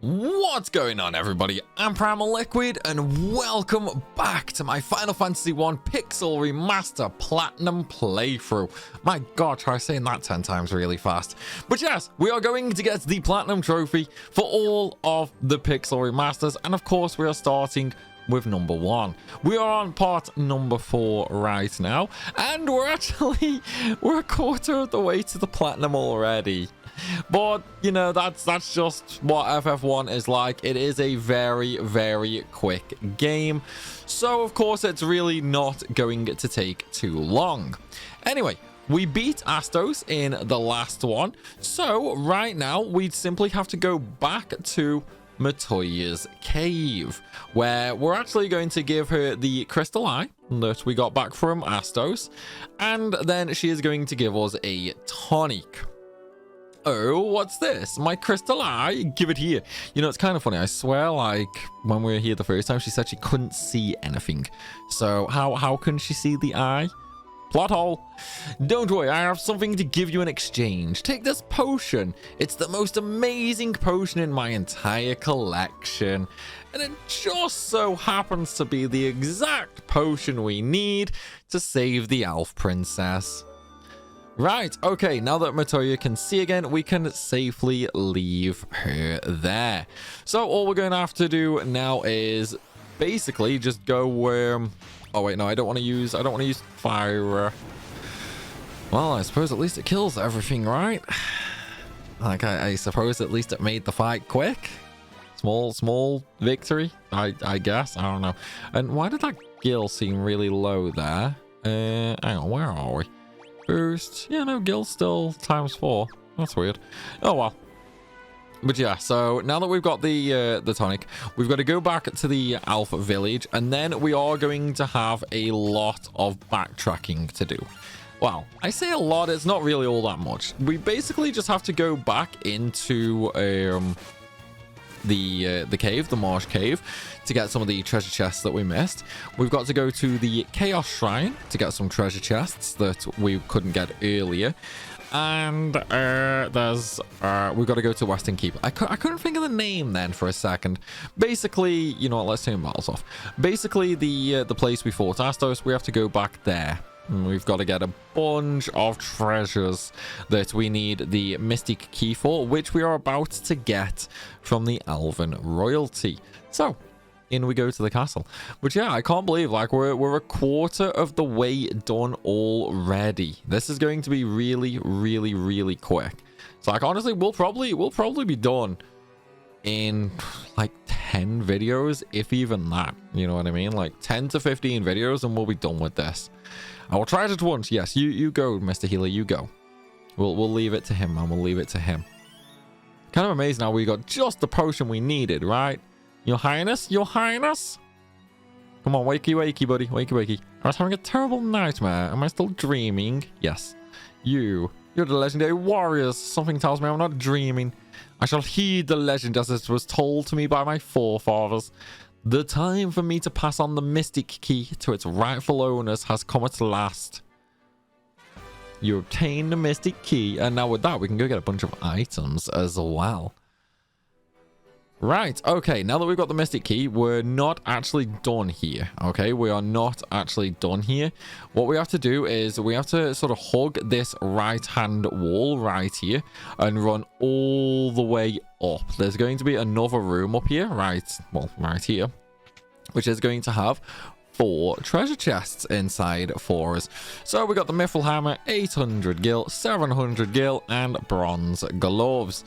What's going on, everybody? I'm Primalliquid, and welcome back to my Final Fantasy I Pixel Remaster Platinum playthrough. My god, try saying that 10 times really fast. But yes, we are going to get the Platinum Trophy for all of the Pixel Remasters, and of course we are starting with number 1. We are on part number 4 right now, and we're a quarter of the way to the Platinum already. But you know, that's just what FF1 is like. It is a very, very quick game, so of course it's really not going to take too long. Anyway, we beat Astos in the last one, so right now we'd simply have to go back to Matoya's cave, where we're actually going to give her the crystal eye that we got back from Astos, and then she is going to give us a tonic. Oh, what's this? My crystal eye? Give it here. You know, it's kind of funny. I swear, like, when we were here the first time, she said she couldn't see anything. So, how can she see the eye? Plot hole. Don't worry, I have something to give you in exchange. Take this potion. It's the most amazing potion in my entire collection. And it just so happens to be the exact potion we need to save the elf princess. Right, okay, now that Matoya can see again, we can safely leave her there. So all we're going to have to do now is basically just go oh wait, no, I don't want to use fire. Well, I suppose at least it kills everything, right? Like, I suppose at least it made the fight quick. Small victory, I guess. I don't know. And why did that gil seem really low there? Hang on, where are we? Boost. Yeah, no, gil still ×4. That's weird. Oh well. But yeah, so now that we've got the tonic, we've got to go back to the Alpha Village, and then we are going to have a lot of backtracking to do. Well, I say a lot, it's not really all that much. We basically just have to go back into the cave, the marsh cave, to get some of the treasure chests that we missed. We've got to go to the Chaos Shrine to get some treasure chests that we couldn't get earlier. And we've got to go to Western Keep. I couldn't think of the name then for a second. Basically, you know what, let's turn battles off. Basically, the place we fought Astos, we have to go back there. And we've got to get a bunch of treasures that we need the Mystic Key for, which we are about to get from the Elven royalty. So, in we go to the castle. But yeah, I can't believe, like, we're a quarter of the way done already. This is going to be really, really, really quick. So, like, honestly, we'll probably be done in like 10 videos, if even that. You know what I mean? Like 10 to 15 videos, and we'll be done with this. I will try it at once. Yes, you go, Mr. Healer, you go. We'll leave it to him, man. We'll leave it to him. Kind of amazing how we got just the potion we needed, right? Your Highness? Your Highness? Come on, wakey, wakey, buddy. Wakey, wakey. I was having a terrible nightmare. Am I still dreaming? Yes. You're the legendary warriors. Something tells me I'm not dreaming. I shall heed the legend as it was told to me by my forefathers. The time for me to pass on the Mystic Key to its rightful owners has come at last. You obtain the Mystic Key, and now with that, we can go get a bunch of items as well. Right, okay, now that we've got the Mystic Key, we're not actually done here, okay? We are not actually done here. What we have to do is we have to sort of hug this right-hand wall right here and run all the way up. There's going to be another room up here, right here, which is going to have 4 treasure chests inside for us. So we got the Mithril Hammer, 800 gil, 700 gil, and bronze gloves.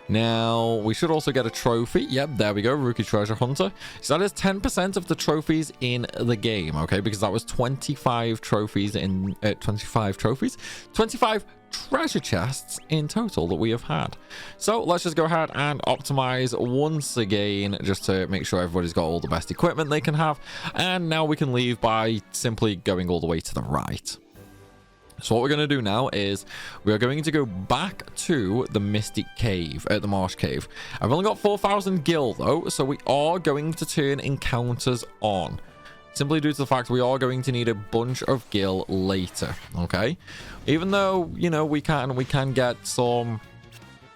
Now, we should also get a trophy. Yep, there we go, Rookie Treasure Hunter. So that is 10% of the trophies in the game, okay? Because that was 25 trophies in... 25 treasure chests in total that we have had. So let's just go ahead and optimize once again, just to make sure everybody's got all the best equipment they can have. And now we can leave by simply going all the way to the right. So what we're going to do now is we are going to go back to the Mystic Cave, the Marsh Cave. I've only got 4,000 gil though, so we are going to turn encounters on. Simply due to the fact we are going to need a bunch of gil later, okay? Even though, you know, we can get some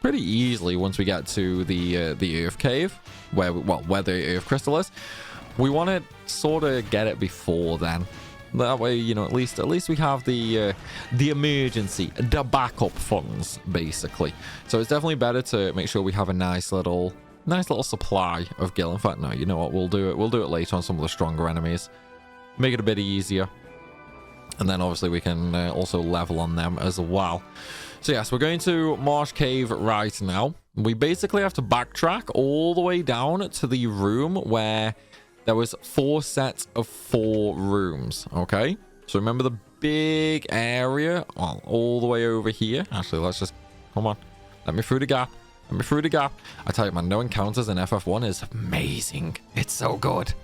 pretty easily once we get to the Earth Cave, where the Earth Crystal is. We want to sort of get it before then. That way, you know, at least we have the emergency, the backup funds, basically. So it's definitely better to make sure we have a nice little supply of gil. In fact, no, you know what? We'll do it later on some of the stronger enemies. Make it a bit easier. And then obviously we can also level on them as well. So yes, we're going to Marsh Cave right now. We basically have to backtrack all the way down to the room where there was 4 sets of 4 rooms. Okay, so remember the big area all the way over here. Actually, let's just come on, let me through the gap. I tell you, man, no encounters in FF1 is amazing. It's so good.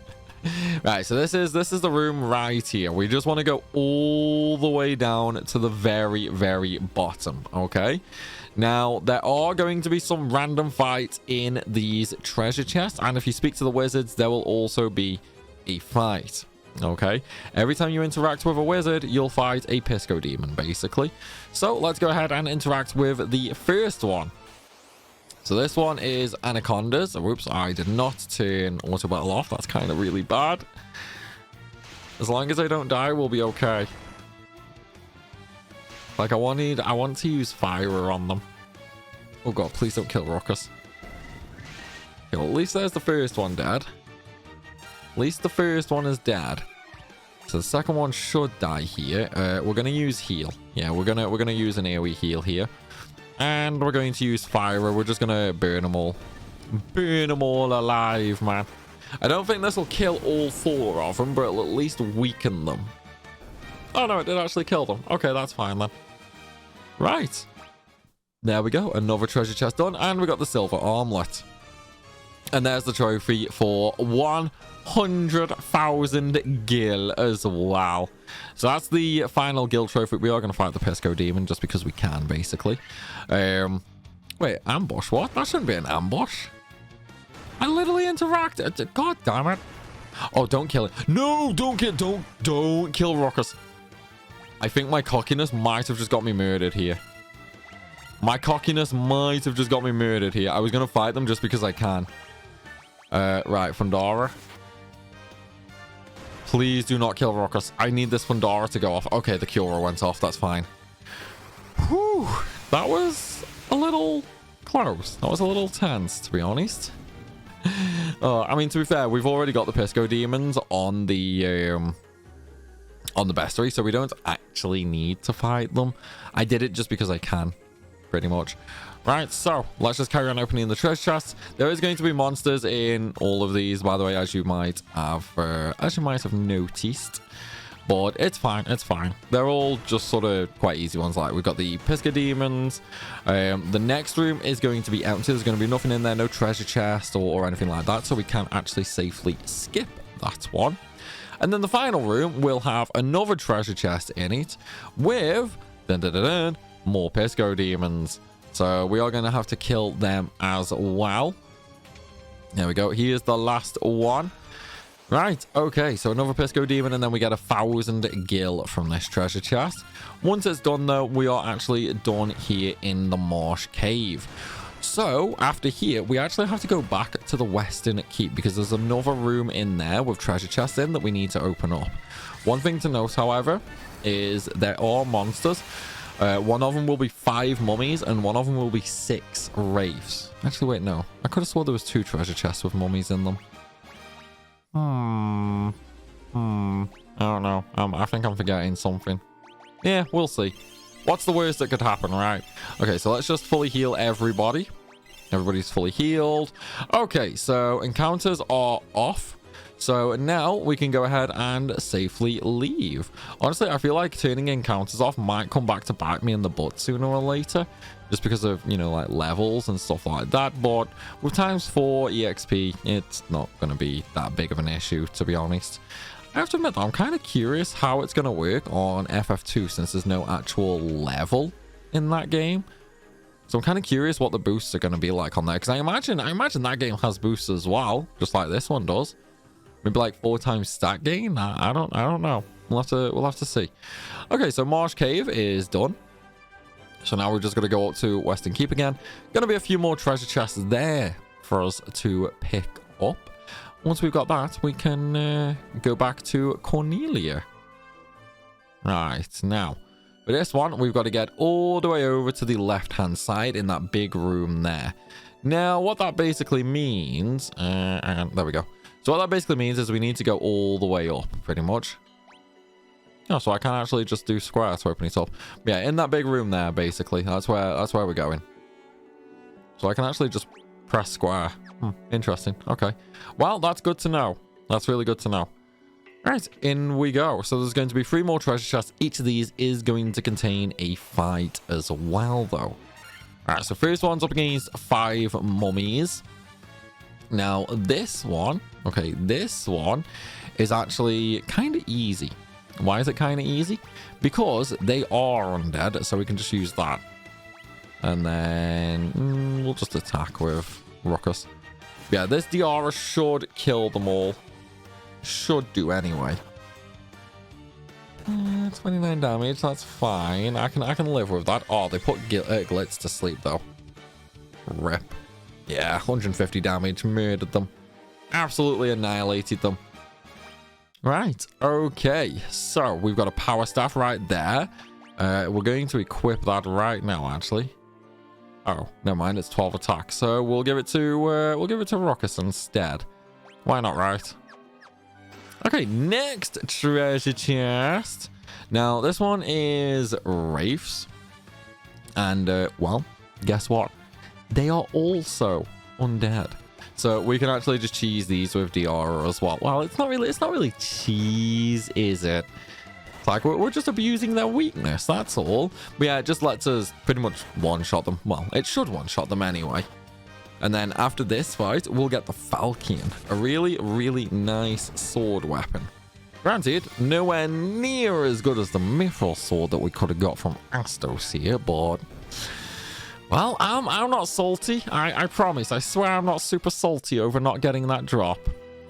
Right, so this is the room right here. We just want to go all the way down to the very, very bottom. Okay, now there are going to be some random fights in these treasure chests, and if you speak to the wizards, there will also be a fight. Okay, every time you interact with a wizard, you'll fight a Pisco demon, basically. So let's go ahead and interact with the first one. So this one is Anacondas. Whoops, I did not turn auto battle off. That's kind of really bad. As long as I don't die, we'll be okay. Like, I want to use fire on them. Oh god, please don't kill Ruckus. Okay, well, at least there's the first one dead. At least the first one is dead. So the second one should die here. We're gonna use heal. Yeah, we're gonna use an AoE heal here. And we're going to use fire. We're just going to burn them all. Burn them all alive, man. I don't think this will kill all 4 of them, but it'll at least weaken them. Oh, no, it did actually kill them. Okay, that's fine then. Right. There we go. Another treasure chest done. And we got the silver armlet. And there's the trophy for 100,000 gil as well. So that's the final gil trophy. We are going to fight the Pisco demon just because we can, basically. Wait, ambush? What? That shouldn't be an ambush. I literally interacted. God damn it. Oh, don't kill it. No, don't kill Ruckus. I think my cockiness might have just got me murdered here. I was going to fight them just because I can. Right, Fundara. Please do not kill Ruckus. I need this Fundara to go off. Okay, the Cura went off. That's fine. Whew. That was a little close. That was a little tense, to be honest. I mean, to be fair, we've already got the Pisco demons on the bestiary, so we don't actually need to fight them. I did it just because I can, pretty much. Right, so let's just carry on opening the treasure chests. There is going to be monsters in all of these, by the way, as you might have noticed. But it's fine, it's fine. They're all just sort of quite easy ones. Like, we've got the Pisca demons. The next room is going to be empty. There's going to be nothing in there, no treasure chest or anything like that, so we can actually safely skip that one. And then the final room will have another treasure chest in it with more Pisco demons. So we are going to have to kill them as well. There we go. Here's the last one. Right, okay, so another Pisco demon, and then we get 1,000 gil from this treasure chest. Once it's done, though, we are actually done here in the Marsh Cave. So, after here, we actually have to go back to the Western Keep, because there's another room in there with treasure chests in that we need to open up. One thing to note, however, is there are monsters. One of them will be 5 mummies, and one of them will be 6 wraiths. Actually, wait, no. I could have sworn there was 2 treasure chests with mummies in them. I don't know. I think I'm forgetting something. Yeah, we'll see. What's the worst that could happen, right? Okay, so let's just fully heal everybody. Everybody's fully healed. Okay, so encounters are off. So now we can go ahead and safely leave. Honestly, I feel like turning encounters off might come back to bite me in the butt sooner or later. Just because of, you know, like levels and stuff like that. But with ×4 EXP, it's not going to be that big of an issue, to be honest. I have to admit, I'm kind of curious how it's going to work on FF2 since there's no actual level in that game. So I'm kind of curious what the boosts are going to be like on there. Because I imagine that game has boosts as well, just like this one does. Maybe like 4 times stat gain. I don't know. We'll have to see. Okay, so Marsh Cave is done. So now we're just going to go up to Western Keep again. Going to be a few more treasure chests there for us to pick up. Once we've got that, we can go back to Cornelia. Right, now, for this one, we've got to get all the way over to the left-hand side in that big room there. Now, what that basically means... and there we go. So what that basically means is we need to go all the way up, pretty much. Oh, so I can actually just do square to open it up. Yeah, in that big room there, basically. That's where we're going. So I can actually just press square. Interesting. Okay. Well, that's good to know. That's really good to know. Right, in we go. So there's going to be 3 more treasure chests. Each of these is going to contain a fight as well, though. Alright, so first one's up against 5 mummies. Now, this one... Okay, this one is actually kind of easy. Why is it kind of easy? Because they are undead, so we can just use that. And then we'll just attack with Ruckus. Yeah, this Diara should kill them all. Should do anyway. 29 damage, that's fine. I can live with that. Oh, they put Glitz to sleep though. Rip. Yeah, 150 damage, murdered them. Absolutely annihilated them. Right, okay. So we've got a power staff right there. We're going to equip that right now, actually. Oh, never mind, it's 12 attack. So we'll give it to Ruckus instead. Why not, right? Okay, next treasure chest. Now, this one is Wraiths. And, well, guess what? They are also undead. So we can actually just cheese these with Diara as well. Well, it's not really cheese, is it? It's like we're just abusing their weakness, that's all. But yeah, it just lets us pretty much one-shot them. Well, it should one-shot them anyway. And then after this fight, we'll get the Falchion. A really, really nice sword weapon. Granted, nowhere near as good as the Mithril sword that we could have got from Astos here, but... Well, I'm not salty. I promise. I swear I'm not super salty over not getting that drop.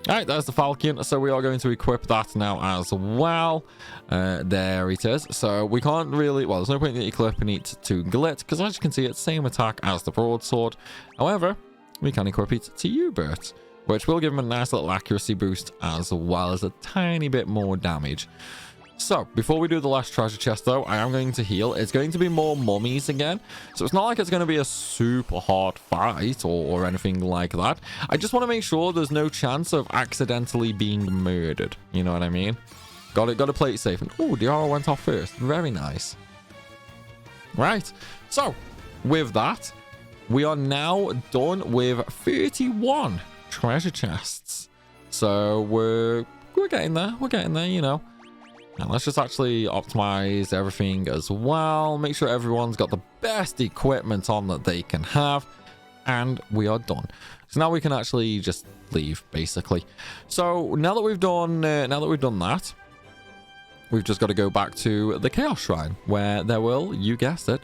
Alright, there's the Falchion. So we are going to equip that now as well. There it is. So we can't really... Well, there's no point in equipping it to Glit, because as you can see, it's same attack as the broadsword. However, we can equip it to U-Burt, which will give him a nice little accuracy boost as well as a tiny bit more damage. So, before we do the last treasure chest, though, I am going to heal. It's going to be more mummies again. So, it's not like it's going to be a super hard fight or anything like that. I just want to make sure there's no chance of accidentally being murdered. You know what I mean? Got to play it safe. And, oh, Diara went off first. Very nice. Right. So, with that, we are now done with 31 treasure chests. So, we're getting there. We're getting there, you know. Now let's just actually optimize everything as well. Make sure everyone's got the best equipment on that they can have. And we are done. So now we can actually just leave, basically. So now that we've done that, we've just got to go back to the Chaos Shrine, where there will, you guessed it,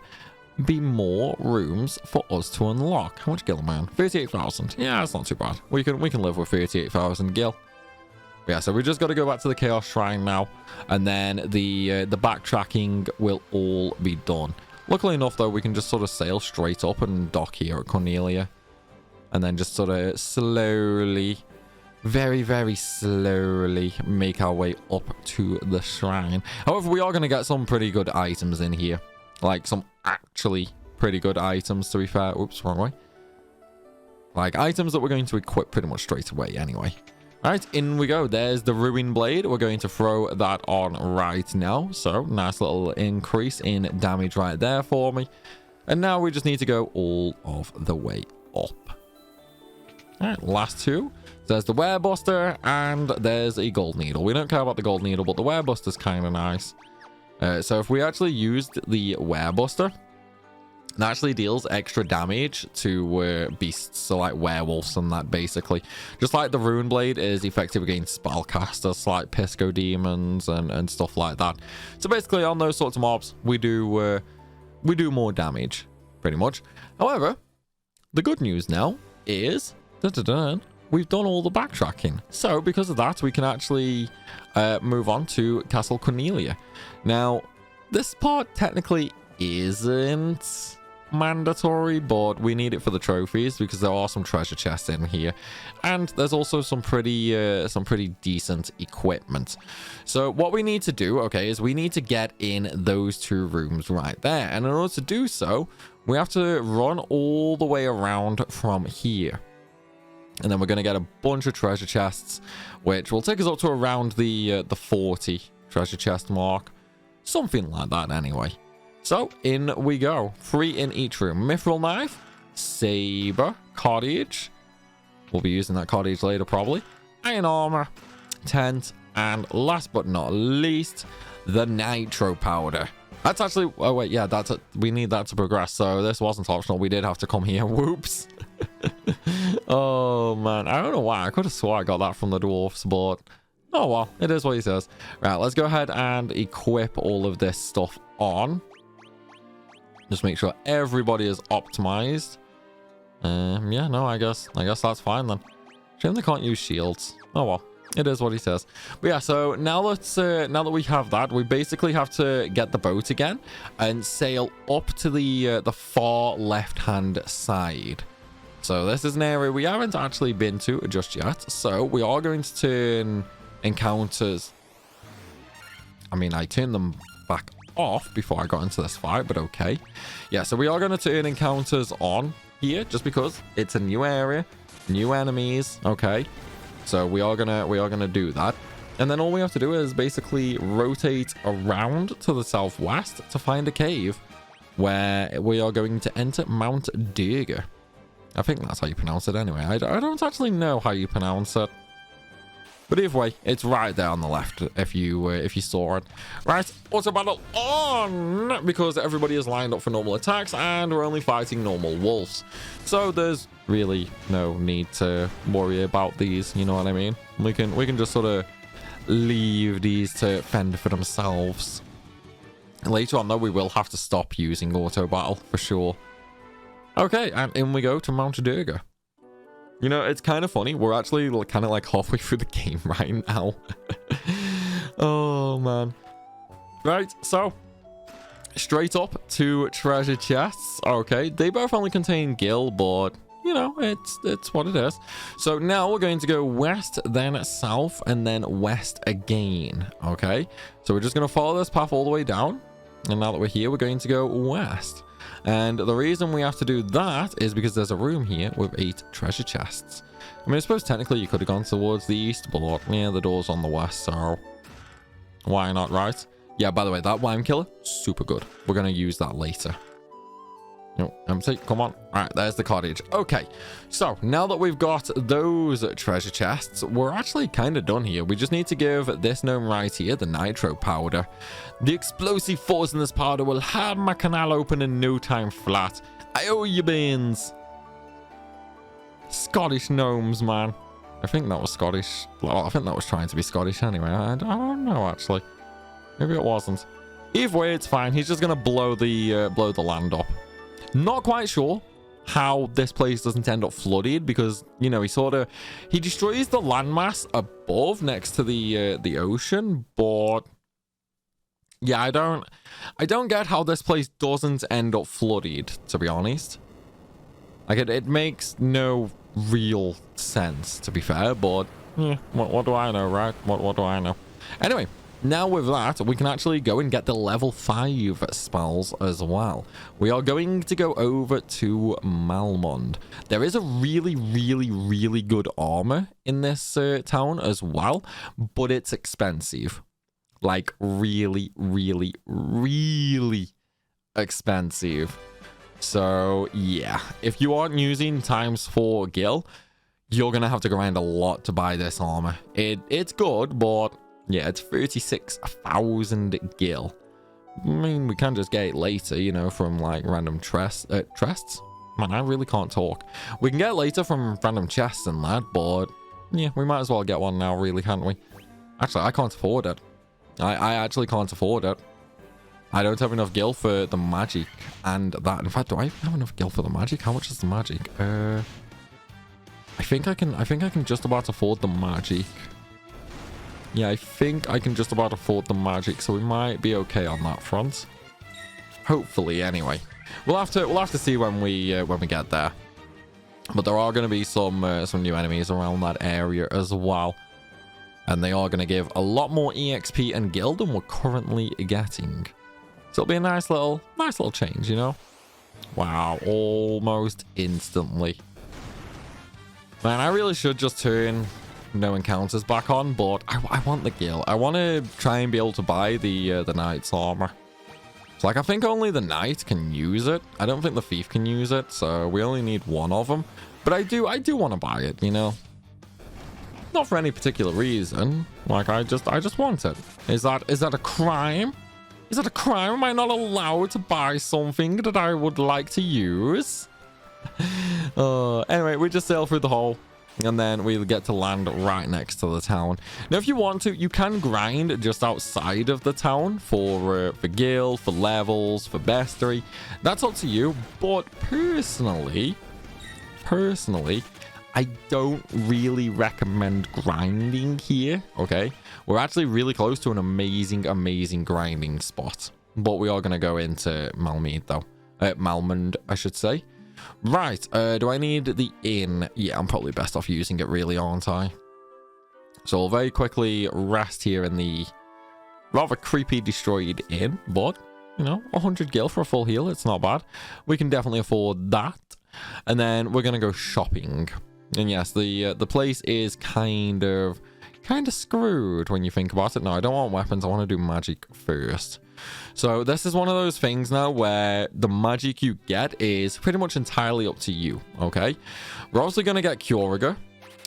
be more rooms for us to unlock. How much gil, man? 38,000. Yeah, that's not too bad. We can live with 38,000 gil. Yeah, so we just got to go back to the Chaos Shrine now, and then the backtracking will all be done. Luckily enough, though, we can just sort of sail straight up and dock here at Cornelia, and then just sort of slowly, very, very slowly make our way up to the shrine. However, we are going to get some pretty good items in here, like some actually pretty good items, to be fair. Oops, wrong way. Like items that we're going to equip pretty much straight away anyway. Alright, in we go. There's the Ruin Blade. We're going to throw that on right now. So, nice little increase in damage right there for me. And now we just need to go all of the way up. Alright, last two. There's the Werebuster and there's a Gold Needle. We don't care about the Gold Needle, but the Werebuster's kind of nice. So, if we actually used the Werebuster, it actually deals extra damage to beasts, so like werewolves and that, basically. Just like the Rune Blade is effective against spellcasters like Pisco Demons and stuff like that. So basically on those sorts of mobs, we do more damage, pretty much. However, the good news now is we've done all the backtracking. So because of that, we can actually move on to Castle Cornelia. Now, this part technically isn't mandatory, but we need it for the trophies because there are some treasure chests in here, and there's also some pretty decent equipment. So what we need to do, okay, is we need to get in those 2 rooms right there, and in order to do so, we have to run all the way around from here, and then we're going to get a bunch of treasure chests, which will take us up to around the 40 treasure chest mark, something like that anyway. So, in we go. 3 in each room. Mithril knife, saber, cottage. We'll be using that cottage later, probably. Iron armor, tent, and last but not least, the nitro powder. That's actually... Oh, wait, yeah, we need that to progress, so this wasn't optional. We did have to come here. Whoops. Oh, man. I don't know why. I could have swore I got that from the dwarfs, but... Oh, well. It is what he says. Right, let's go ahead and equip all of this stuff on. Just make sure everybody is optimized. Yeah, no, I guess that's fine then. Shame they can't use shields. Oh well, it is what he says. But yeah, so now now that we have that, we basically have to get the boat again and sail up to the far left-hand side. So this is an area we haven't actually been to just yet. So we are going to turn encounters. I mean, I turned them back off before I got into this fight, but okay. Yeah, so we are going to turn encounters on here just because it's a new area, new enemies. Okay, so we are gonna do that, and then all we have to do is basically rotate around to the southwest to find a cave where we are going to enter Mount Durga. I think that's how you pronounce it anyway. I don't actually know how you pronounce it. But either way, it's right there on the left if you saw it. Right, auto battle on! Because everybody is lined up for normal attacks and we're only fighting normal wolves. So there's really no need to worry about these, you know what I mean? We can just sort of leave these to fend for themselves. Later on though, we will have to stop using auto battle for sure. Okay, and in we go to Mount Durga. You know, it's kind of funny. We're actually kind of like halfway through the game right now. Oh, man. Right, so straight up to treasure chests. Okay, they both only contain gil, but, you know, it's what it is. So now we're going to go west, then south, and then west again. Okay, so we're just going to follow this path all the way down. And now that we're here, we're going to go west. And the reason we have to do that is because there's a room here with 8 treasure chests. I mean, I suppose technically you could have gone towards the east, but yeah, the door's on the west, so why not, right? Yeah, by the way, that Wime Killer, super good. We're going to use that later. No, empty, come on. All right, there's the cottage. Okay, so now that we've got those treasure chests, we're actually kind of done here. We just need to give this gnome right here the nitro powder. The explosive force in this powder will have my canal open in no time flat. I owe you beans. Scottish gnomes, man. I think that was Scottish. Well, I think that was trying to be Scottish anyway. I don't know, actually. Maybe it wasn't. Either way, it's fine. He's just going to blow the land up. Not quite sure how this place doesn't end up flooded because, you know, he destroys the landmass above next to the ocean, but yeah, I don't get how this place doesn't end up flooded, to be honest. Like it makes no real sense, to be fair, but yeah, what do I know, right? What do I know? Anyway, now with that, we can actually go and get the level 5 spells as well. We are going to go over to Melmond. There is a really, really, really good armor in this town as well, but it's expensive. Like really, really, really expensive. So yeah, if you aren't using ×4 gil, you're going to have to grind a lot to buy this armor. It's good, but yeah, it's 36,000 gil. I mean, we can just get it later, you know, from like random chests. Man, I really can't talk. We can get it later from random chests and that, but yeah, we might as well get one now, really, can't we? Actually, I can't afford it. I actually can't afford it. I don't have enough gil for the magic and that. In fact, do I have enough gil for the magic? How much is the magic? I think I can just about afford the magic. Yeah, I think I can just about afford the magic, so we might be okay on that front. Hopefully, anyway. We'll have to see when we get there. But there are going to be some new enemies around that area as well. And they are going to give a lot more EXP and gil than we're currently getting. So it'll be a nice little change, you know? Wow, almost instantly. Man, I really should just turn no encounters back on, but I want the gil. I want to try and be able to buy the knight's armor. So, like, I think only the knight can use it. I don't think the thief can use it, so we only need one of them. But I do want to buy it, you know? Not for any particular reason. Like, I just want it. Is that a crime? Is that a crime? Am I not allowed to buy something that I would like to use? Anyway, we just sail through the hole. And then we'll get to land right next to the town. Now, if you want to, you can grind just outside of the town for gil, for levels, for bestiary. That's up to you. But personally, I don't really recommend grinding here, okay? We're actually really close to an amazing grinding spot. But we are going to go into Melmond, though. Melmond, I should say. Right, do I need the inn? Yeah, I'm probably best off using it, really, aren't I? So I'll very quickly rest here in the rather creepy destroyed inn. But, you know, 100 gil for a full heal, it's not bad. We can definitely afford that. And then we're going to go shopping. And yes, the place is kind of screwed when you think about it. No, I don't want weapons. I want to do magic first. So this is one of those things now where the magic you get is pretty much entirely up to you, okay? We're also going to get Curiga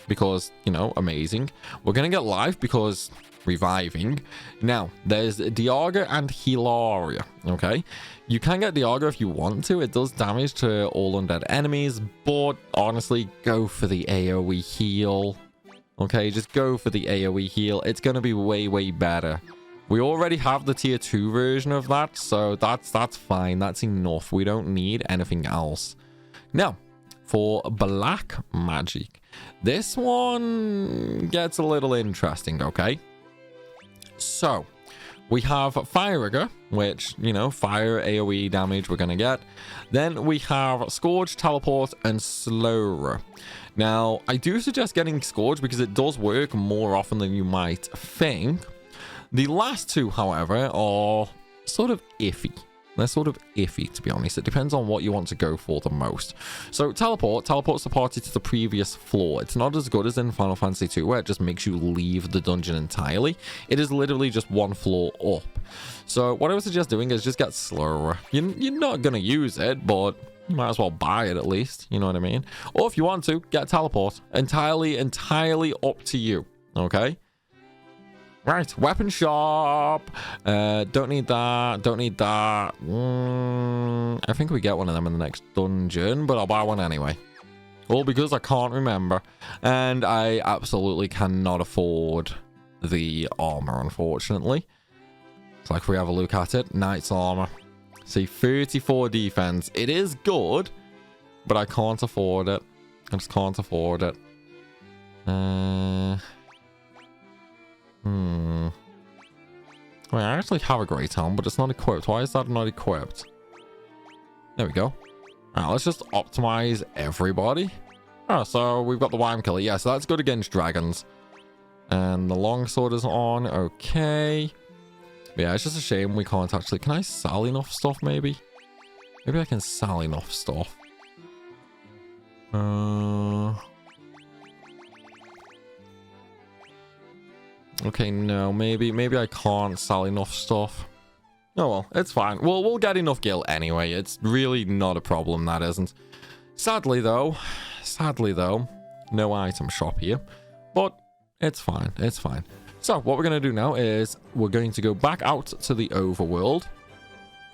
because, you know, amazing. We're going to get Life because reviving. Now, there's Diaga and Hilaria, okay? You can get Diaga if you want to. It does damage to all undead enemies, but honestly, go for the AoE heal. Okay, just go for the AoE heal. It's going to be way better. We already have the tier 2 version of that, so that's fine. That's enough. We don't need anything else. Now, for black magic, this one gets a little interesting, okay? So, we have Fire Rigger, which, you know, fire AoE damage we're going to get. Then we have Scourge, Teleport, and Slower. Now, I do suggest getting Scourge because it does work more often than you might think. The last two, however, are sort of iffy. They're sort of iffy, to be honest. It depends on what you want to go for the most. So, teleports the party to the previous floor. It's not as good as in Final Fantasy 2, where it just makes you leave the dungeon entirely. It is literally just one floor up. So, what I would suggest doing is just get slower. You're not going to use it, but you might as well buy it at least. You know what I mean? Or if you want to, get teleport. Entirely up to you. Okay? Right, weapon shop. Don't need that. I think we get one of them in the next dungeon, but I'll buy one anyway. All because I can't remember. And I absolutely cannot afford the armor, unfortunately. It's like we have a look at it. Knight's armor. See, 34 defense. It is good, but I can't afford it. I just can't afford it. Wait, I actually have a Great Helm, but it's not equipped. Why is that not equipped? There we go. Alright, let's just optimize everybody. Oh, so we've got the Worm Killer. Yeah, so that's good against dragons. And the Longsword is on. Okay. But yeah, it's just a shame we can't actually... Can I sell enough stuff, maybe? Maybe I can sell enough stuff. Okay, no, maybe I can't sell enough stuff. Oh well, it's fine. We'll get enough gil anyway. It's really not a problem, that isn't. Sadly though, no item shop here. But it's fine, it's fine. So what we're going to do now is we're going to go back out to the overworld.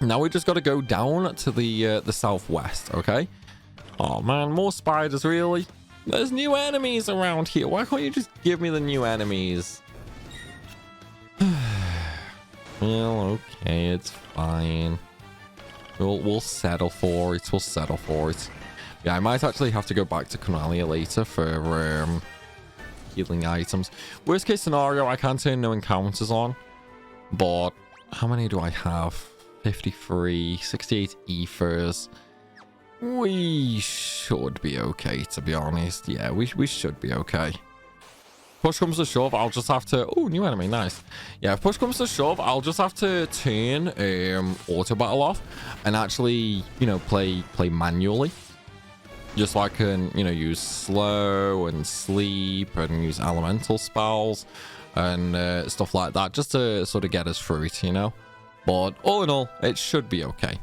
Now we just got to go down to the southwest, okay? Oh man, more spiders, really? There's new enemies around here. Why can't you just give me the new enemies? Well, okay, it's fine. We'll settle for it. We'll settle for it. Yeah, I might actually have to go back to Canalia later for healing items. Worst case scenario, I can turn no encounters on. But how many do I have? 53, 68 ethers. We should be okay, to be honest. Yeah, we should be okay. Push comes to shove, I'll just have to... Oh, new enemy, nice. Yeah, if push comes to shove, I'll just have to turn auto battle off and actually, you know, play manually. Just so I can, you know, use slow and sleep and use elemental spells and stuff like that, just to sort of get us through it, you know. But all in all, it should be okay.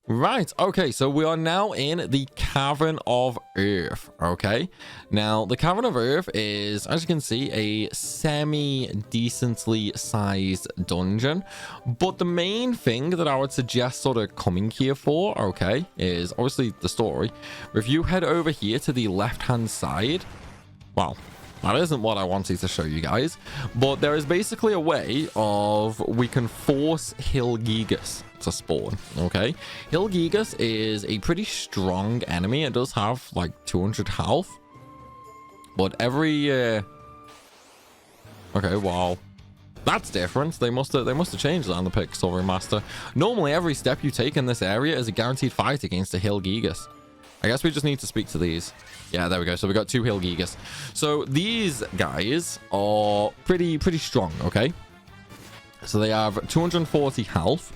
Right, okay, so we are now in the Cavern of Earth, okay? Now, the Cavern of Earth is, as you can see, a semi-decently sized dungeon. But the main thing that I would suggest sort of coming here for, okay, is obviously the story. If you head over here to the left-hand side, well, that isn't what I wanted to show you guys, but there is basically a way of we can force Hilgigas to spawn, okay? Hilgigas is a pretty strong enemy. It does have like 200 health, but every okay, well, that's different. They must have changed that on the Pixel Remaster. Normally every step you take in this area is a guaranteed fight against a Hilgigas. I guess we just need to speak to these. Yeah, there we go. So we got 2 Hilgigas. So these guys are pretty strong, okay? So they have 240 health.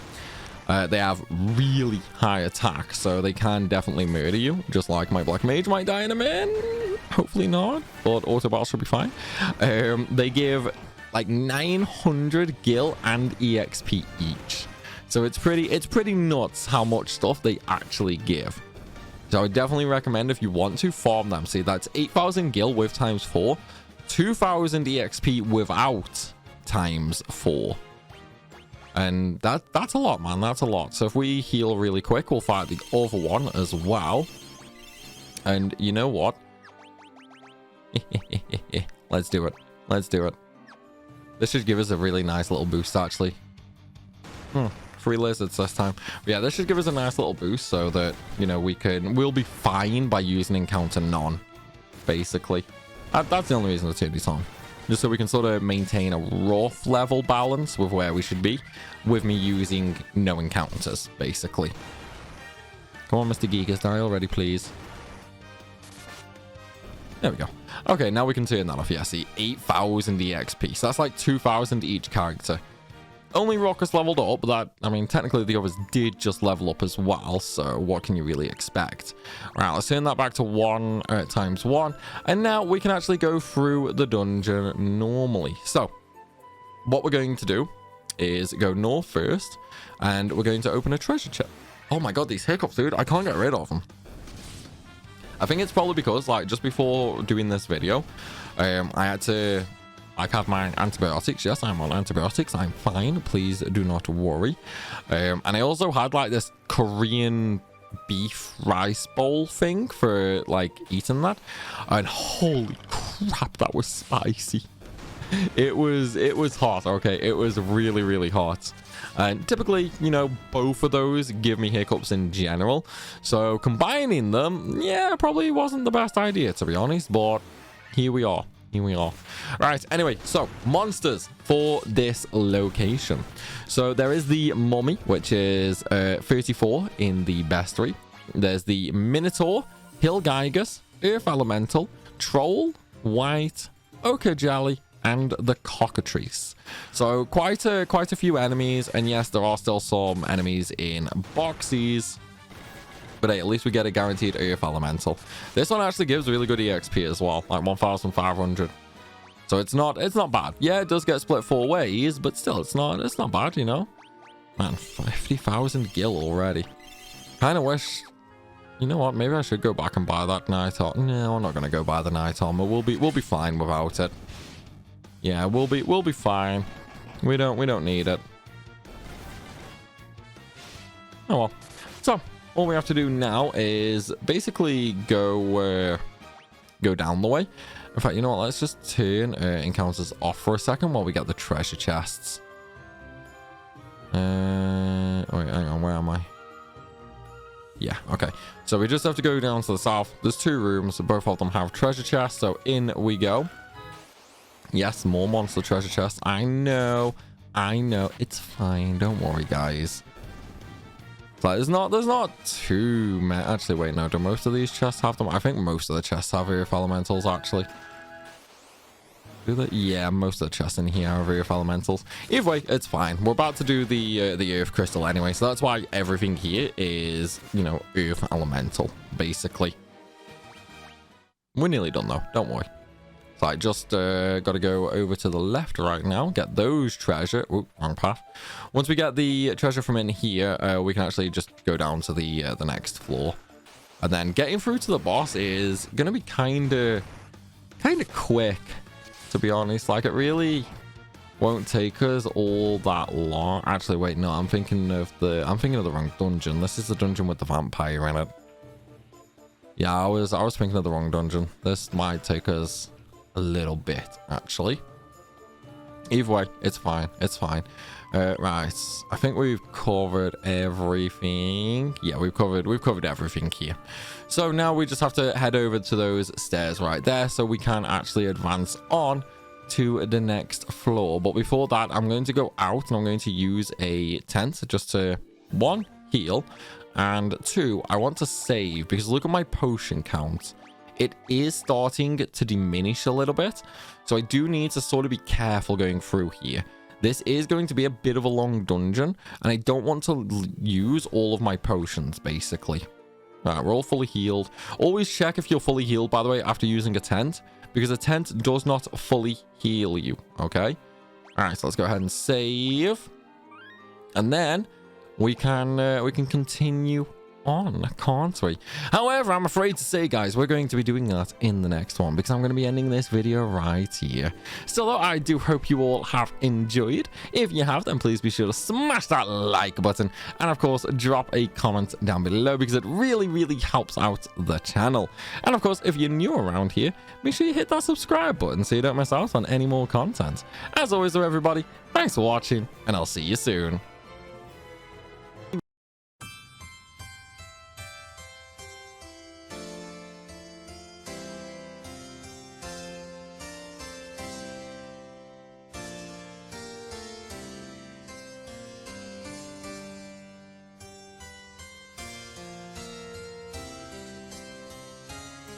They have really high attack, so they can definitely murder you, just like my Black Mage might die in a minute. Hopefully not, but auto battle should be fine. They give like 900 gil and EXP each. So it's pretty nuts how much stuff they actually give. So I would definitely recommend, if you want to, farm them. See, that's 8,000 gil with times 4, 2,000 EXP without times 4. And that's a lot, man. That's a lot. So if we heal really quick, we'll fight the other one as well. And you know what? Let's do it. Let's do it. This should give us a really nice little boost, actually. 3 lizards this time. But yeah, this should give us a nice little boost so that, you know, we'll be fine by using encounter none, basically. That's the only reason to turn this on. Just so we can sort of maintain a rough level balance with where we should be, with me using no encounters, basically. Come on, Mr. Gigas, die already, please. There we go. Okay, now we can turn that off. Yeah, see, 8,000 EXP. So that's like 2,000 each character. Only Rockers leveled up, but that, I mean, technically the others did just level up as well, so what can you really expect? Right, let's turn that back to 1 times 1, and now we can actually go through the dungeon normally. So, what we're going to do is go north first, and we're going to open a treasure chest. Oh my god, these hiccups, dude, I can't get rid of them. I think it's probably because, like, just before doing this video, I had to... I have my antibiotics. Yes, I'm on antibiotics. I'm fine. Please do not worry. And I also had like this Korean beef rice bowl thing for like eating that. And holy crap, that was spicy. It was hot. Okay, it was really hot. And typically, you know, both of those give me hiccups in general. So combining them, yeah, probably wasn't the best idea, to be honest. But here we are. Here we are. Right, anyway, so monsters for this location. So there is the mummy, which is 34 in the bestiary. There's the minotaur, Hilgigas, earth elemental, troll, white, ochre jelly, and the cockatrice. So quite a few enemies, and yes, there are still some enemies in boxes. But hey, at least we get a guaranteed earth elemental. This one actually gives really good EXP as well, like 1,500. So it's not bad. Yeah, it does get split 4 ways, but still, it's not bad, you know. Man, 50,000 gil already. Kind of wish. You know what? Maybe I should go back and buy that night armor. No, I'm not gonna go buy the night armor. We'll be fine without it. Yeah, we'll be fine. We don't need it. Oh well. So. All we have to do now is basically go down the way. In fact, you know what? Let's just turn encounters off for a second while we get the treasure chests. Wait, hang on. Where am I? Yeah, okay. So we just have to go down to the south. There's 2 rooms. Both of them have treasure chests. So in we go. Yes, more monster treasure chests. I know. It's fine. Don't worry, guys. So there's not too many. Actually, wait, no. Do most of these chests have them? I think most of the chests have Earth Elementals, actually. Do they? Yeah, most of the chests in here have Earth Elementals. Either way, it's fine. We're about to do the Earth Crystal anyway, so that's why everything here is, you know, Earth Elemental, basically. We're nearly done, though. Don't worry. So I just got to go over to the left right now, get those treasure. Oop, wrong path. Once we get the treasure from in here, we can actually just go down to the next floor. And then getting through to the boss is going to be kind of quick, to be honest. Like, it really won't take us all that long. Actually, wait, no, I'm thinking of the wrong dungeon. This is the dungeon with the vampire in it. Yeah, I was thinking of the wrong dungeon. This might take us a little bit, actually. Either way, it's fine. It's fine. Right, I think we've covered everything. Yeah, we've covered everything here. So now we just have to head over to those stairs right there, so we can actually advance on to the next floor. But before that, I'm going to go out and I'm going to use a tent just to, 1, heal, and 2, I want to save, because look at my potion count. It is starting to diminish a little bit, so I do need to sort of be careful going through here. This is going to be a bit of a long dungeon, and I don't want to use all of my potions, basically. All right, we're all fully healed. Always check if you're fully healed, by the way, after using a tent, because a tent does not fully heal you, okay? All right, so let's go ahead and save. And then we can continue on, can't we? However, I'm afraid to say, guys, we're going to be doing that in the next one, because I'm going to be ending this video right here. Still, though, I do hope you all have enjoyed. If you have, then please be sure to smash that like button, and of course drop a comment down below, because it really helps out the channel. And of course, if you're new around here, make sure you hit that subscribe button so you don't miss out on any more content. As always, though, everybody, thanks for watching, and I'll see you soon.